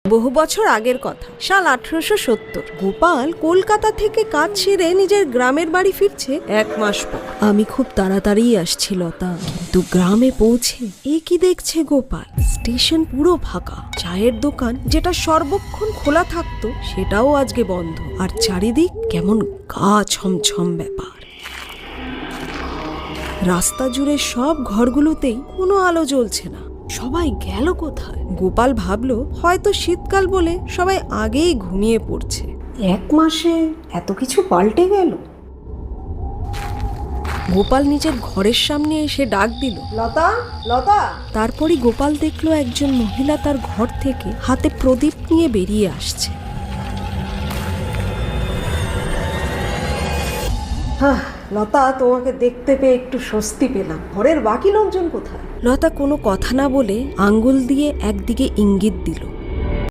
বহু বছর আগের কথা, সাল 1870। গোপাল কলকাতা থেকে কাজ সেরে নিজের গ্রামের বাড়ি ফিরছে 1 মাস পর। আমি খুব তাড়াতাড়ি আসছি লতা, কিন্তু গ্রামে পৌঁছে এ কি দেখছে গোপাল, স্টেশন পুরো ফাঁকা। চায়ের দোকান যেটা সর্বক্ষণ খোলা থাকতো সেটাও আজকে বন্ধ, আর চারিদিক কেমন গা ছমছম ব্যাপার। রাস্তা জুড়ে সব ঘরগুলোতেই কোনো আলো জ্বলছে না। সবাই গেল কোথায়? গোপাল ভাবলো হয়তো শীতকাল বলে সবাই আগেই ঘুমিয়ে পড়ছে। 1 মাসে এত কিছু পাল্টে গেল। গোপাল নিজের ঘরের সামনে এসে ডাক দিল, লতা, লতা। তারপরই গোপাল দেখলো একজন মহিলা তার ঘর থেকে হাতে প্রদীপ নিয়ে বেরিয়ে আসছে। লতা, তোমাকে দেখতে পেয়ে একটু স্বস্তি পেলাম। ঘরের বাকি লোকজন কোথায়? লতা কোনো কথা না বলে আঙ্গুল দিয়ে একদিকে ইঙ্গিত দিল।